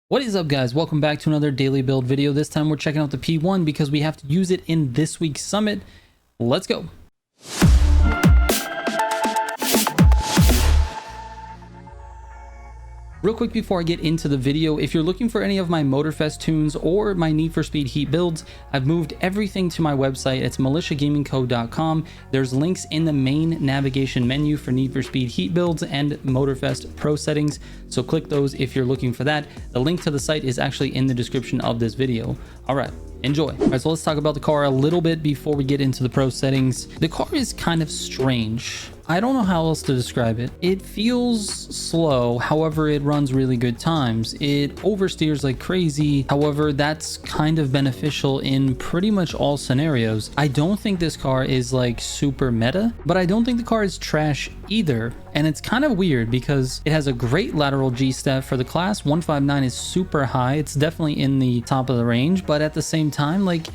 What is up, guys? Welcome back to another daily build video. This time we're checking out the P1 because we have to use it in this week's summit. Let's go. Real quick before I get into the video, if you're looking for any of my Motorfest tunes or my Need for Speed Heat builds, I've moved everything to my website. It's militiagamingco.com. There's links in the main navigation menu for Need for Speed Heat builds and Motorfest Pro settings, so click those if you're looking for that. The link to the site is actually in the description of this video. All right, enjoy. All right, so let's talk about the car a little bit before we get into the pro settings. The car is kind of strange. I don't know how else to describe it. It feels slow, however it runs really good times. It oversteers like crazy, however that's kind of beneficial in pretty much all scenarios. I don't think this car is like super meta, but I don't think the car is trash either. And it's kind of weird because it has a great lateral G-step for the class. 159 is super high. It's definitely in the top of the range, but at the same time, like,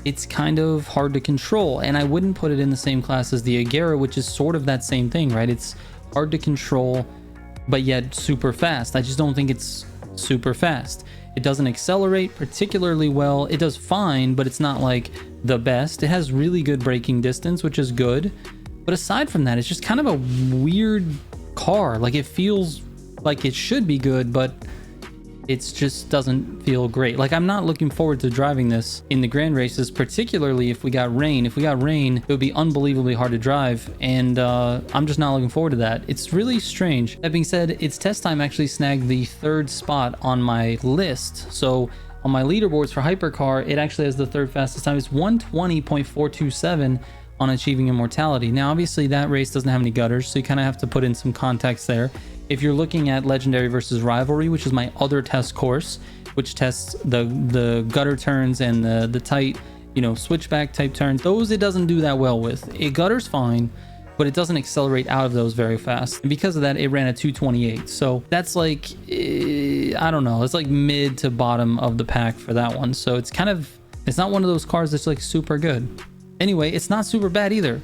it's kind of hard to control, and I wouldn't put it in the same class as the Agera, which is sort of that same thing, right? It's hard to control, but yet super fast. I just don't think it's super fast. It doesn't accelerate particularly well. It does fine, but it's not like the best. It has really good braking distance, which is good. But aside from that, it's just kind of a weird car. Like, it feels like it should be good, but it just doesn't feel great. Like, I'm not looking forward to driving this in the grand races, particularly if we got rain. If we got rain, it would be unbelievably hard to drive, and I'm just not looking forward to that. It's really strange. That being said, its test time actually snagged the 3rd spot on my list. So on my leaderboards for Hypercar, it actually has the 3rd fastest time. It's 120.427 on achieving immortality. Now, obviously that race doesn't have any gutters, so you kind of have to put in some context there. If you're looking at Legendary versus Rivalry, which is my other test course, which tests the gutter turns and the tight, you know, switchback type turns, those it doesn't do that well with. It gutters fine, but it doesn't accelerate out of those very fast. And because of that, it ran a 228. So that's like, I don't know, it's like mid to bottom of the pack for that one. So it's kind of, it's not one of those cars that's like super good. Anyway, it's not super bad either.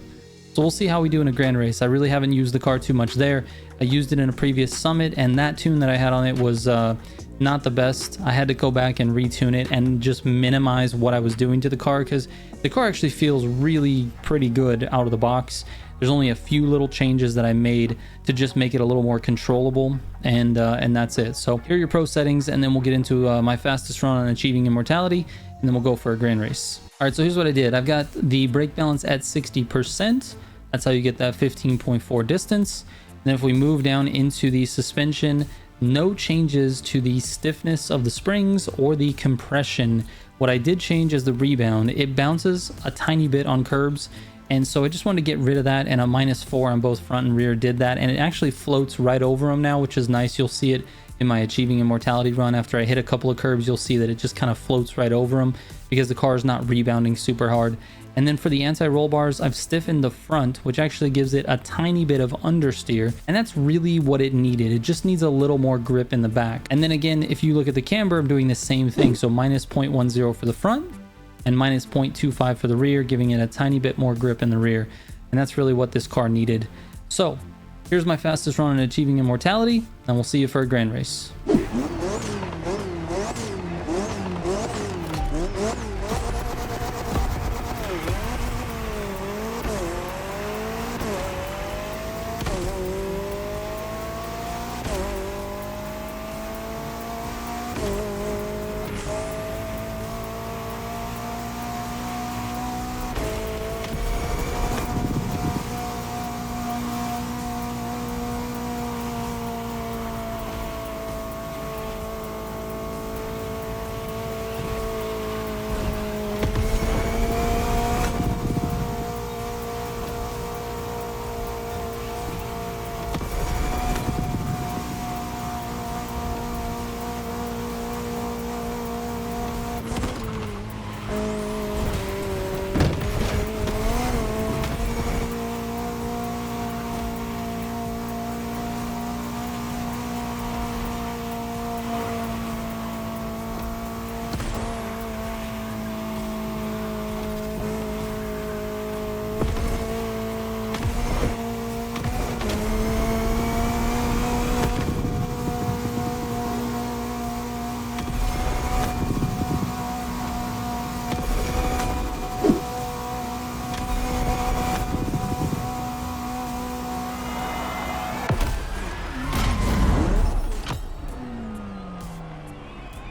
So we'll see how we do in a grand race. I really haven't used the car too much there. I used it in a previous summit, and that tune that I had on it was not the best. I had to go back and retune it and just minimize what I was doing to the car, because the car actually feels really pretty good out of the box. There's only a few little changes that I made to just make it a little more controllable, and that's it. So here are your pro settings, and then we'll get into my fastest run on achieving immortality, and then we'll go for a grand race. All right, so here's what I did. I've got the brake balance at 60%. That's how you get that 15.4 distance. Then if we move down into the suspension, no changes to the stiffness of the springs or the compression. What I did change is the rebound. It bounces a tiny bit on curbs, and so I just wanted to get rid of that, and a -4 on both front and rear did that, and it actually floats right over them now, which is nice. You'll see it in my achieving immortality run. After I hit a couple of curbs, you'll see that it just kind of floats right over them because the car is not rebounding super hard. And then for the anti-roll bars, I've stiffened the front, which actually gives it a tiny bit of understeer, and that's really what it needed. It just needs a little more grip in the back. And then again, if you look at the camber, I'm doing the same thing. So -0.10 for the front and -0.25 for the rear, giving it a tiny bit more grip in the rear. And that's really what this car needed. So here's my fastest run on achieving immortality, and we'll see you for a grand race.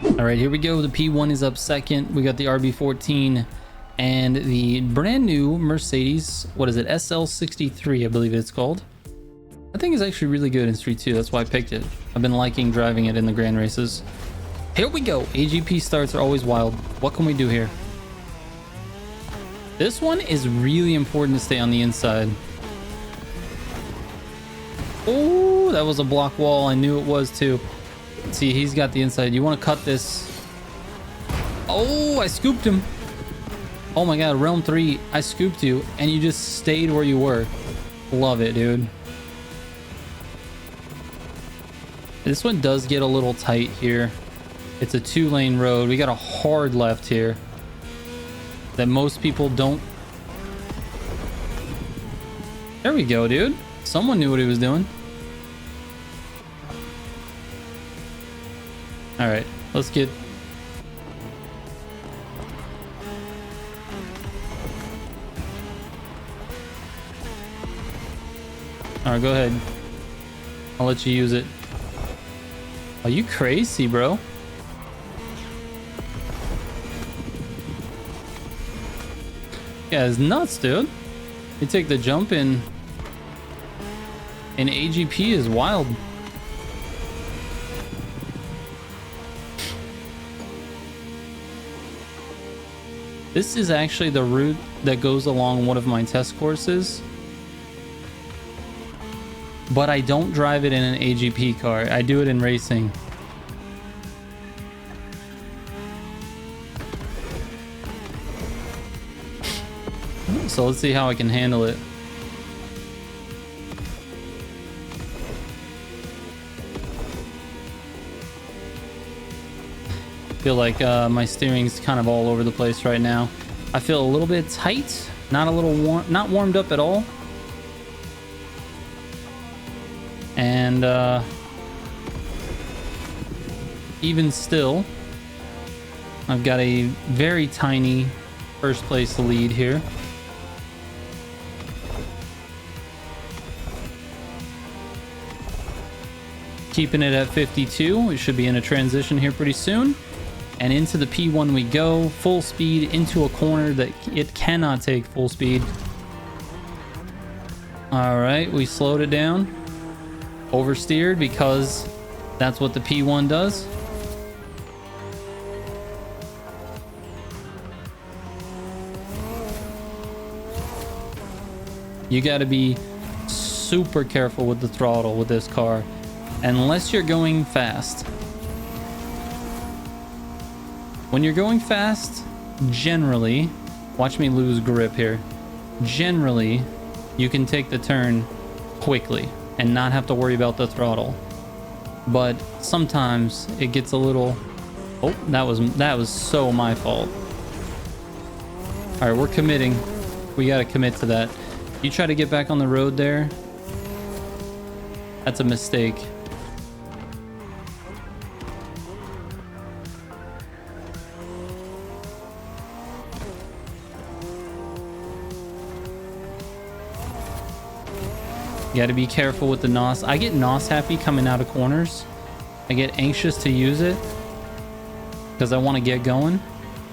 All right, here we go. The P1 is up second. We got the RB14 and the brand new Mercedes, what is it, SL63, I believe it's called. I think it's actually really good in Street 2. That's why I picked it. I've been liking driving it in the grand races. Here we go. AGP starts are always wild. What can we do here? This one is really important to stay on the inside. Oh, that was a block wall. I knew it was too. See, he's got the inside. You want to cut this. Oh, I scooped him. Oh my god, Realm 3, I scooped you and you just stayed where you were. Love it, dude. This one does get a little tight here. It's a 2-lane road. We got a hard left here that most people don't. There we go, dude. Someone knew what he was doing. All right, let's get. All right, go ahead. I'll let you use it. Are you crazy, bro? Yeah, it's nuts, dude. You take the jump in AGP is wild. This is actually the route that goes along one of my test courses. But I don't drive it in an AGP car. I do it in racing. So let's see how I can handle it. I feel like my steering's kind of all over the place right now. I feel a little bit tight, not a little warm, not warmed up at all. And even still, I've got a very tiny first place lead here. Keeping it at 52. We should be in a transition here pretty soon. And into the P1 we go. Full speed into a corner that it cannot take full speed. All right, we slowed it down. Oversteered because that's what the P1 does. You got to be super careful with the throttle with this car unless you're going fast. When you're going fast, generally, watch me lose grip here. Generally, you can take the turn quickly and not have to worry about the throttle. But sometimes it gets a little. Oh, that was so my fault. All right, we're committing. We got to commit to that. You try to get back on the road there. That's a mistake. You got to be careful with the NOS. I get NOS happy coming out of corners. I get anxious to use it because I want to get going.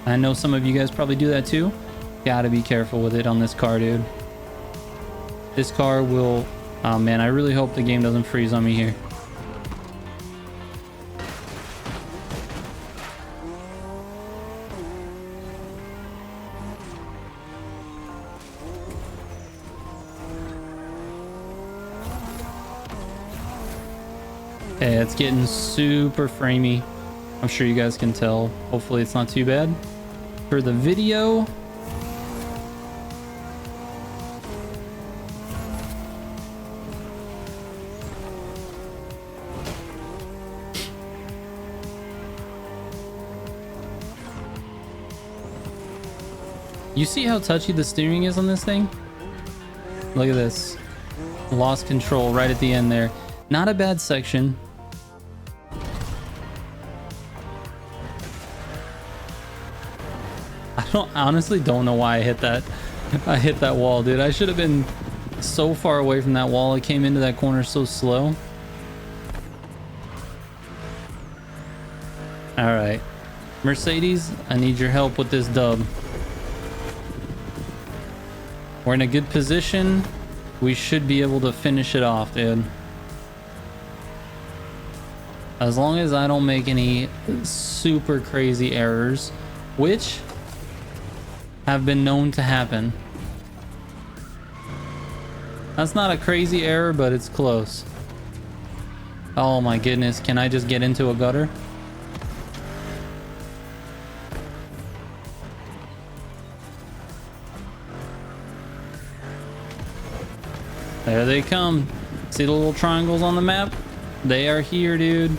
I know some of you guys probably do that too. Got to be careful with it on this car, dude. This car will... Oh man, I really hope the game doesn't freeze on me here. Yeah, it's getting super framey. I'm sure you guys can tell. Hopefully it's not too bad. For the video, you see how touchy the steering is on this thing? Look at this. Lost control right at the end there. Not a bad section. I honestly don't know why I hit that. I hit that wall, dude. I should have been so far away from that wall. I came into that corner so slow. All right, Mercedes, I need your help with this dub. We're in a good position. We should be able to finish it off, dude. As long as I don't make any super crazy errors, which have been known to happen. That's not a crazy error, but it's close. Oh my goodness, can I just get into a gutter? There they come. See the little triangles on the map? They are here, dude.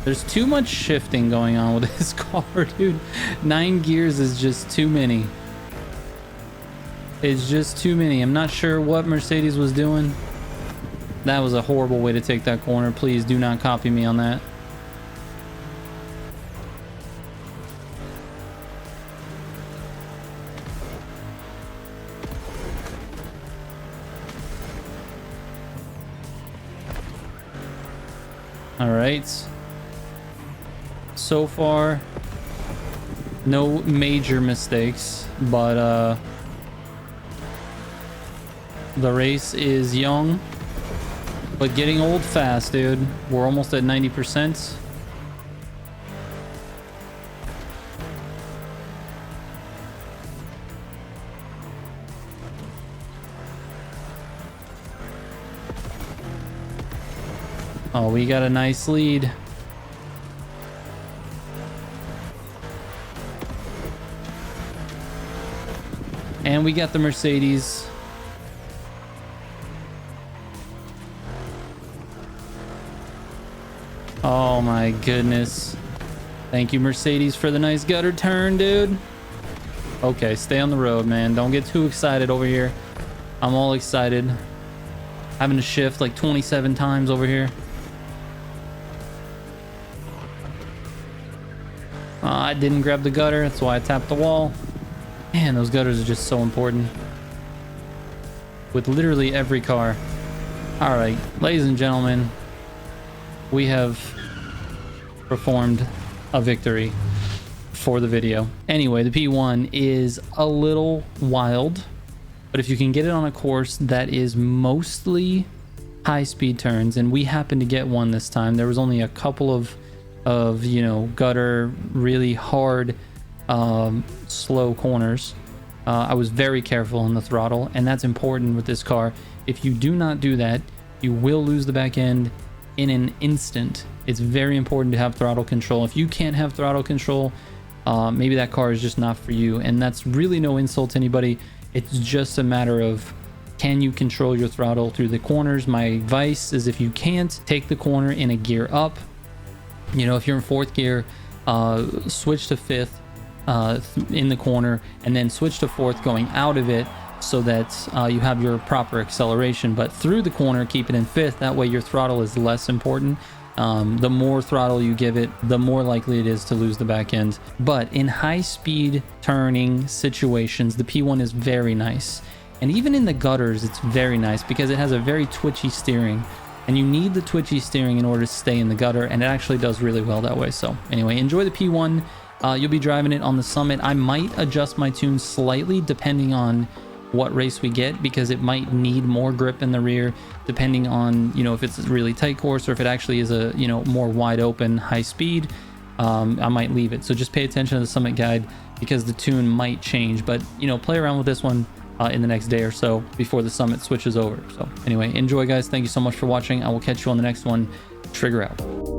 There's too much shifting going on with this car, dude. 9 gears is just too many. It's just too many. I'm not sure what Mercedes was doing. That was a horrible way to take that corner. Please do not copy me on that. All right. So far, no major mistakes, but the race is young, but getting old fast, dude. We're almost at 90%. Oh, we got a nice lead. And we got the Mercedes. Oh my goodness. Thank you, Mercedes, for the nice gutter turn, dude. Okay, stay on the road, man. Don't get too excited over here. I'm all excited. Having to shift like 27 times over here. I didn't grab the gutter. That's why I tapped the wall. Man, those gutters are just so important. With literally every car. Alright, ladies and gentlemen. We have performed a victory for the video. Anyway, the P1 is a little wild, but if you can get it on a course that is mostly high speed turns, and we happened to get one this time. There was only a couple of you know, gutter, really hard slow corners. I was very careful on the throttle, and that's important with this car. If you do not do that, you will lose the back end in an instant. It's very important to have throttle control. If you can't have throttle control, maybe that car is just not for you, and that's really no insult to anybody. It's just a matter of, can you control your throttle through the corners? My advice is, if you can't, take the corner in a gear up. You know, if you're in 4th gear, switch to 5th in the corner, and then switch to 4th going out of it, so that you have your proper acceleration. But through the corner, keep it in 5th. That way your throttle is less important. The more throttle you give it, the more likely it is to lose the back end. But in high speed turning situations, the P1 is very nice. And even in the gutters, it's very nice because it has a very twitchy steering. And you need the twitchy steering in order to stay in the gutter, and it actually does really well that way. So anyway, enjoy the P1. You'll be driving it on the summit. I might adjust my tune slightly depending on what race we get, because it might need more grip in the rear depending on, you know, if it's a really tight course or if it actually is a, you know, more wide open high speed. I might leave it. So just pay attention to the summit guide, because the tune might change. But, you know, play around with this one in the next day or so before the summit switches over. So anyway, enjoy, guys. Thank you so much for watching. I will catch you on the next one. Trigger out.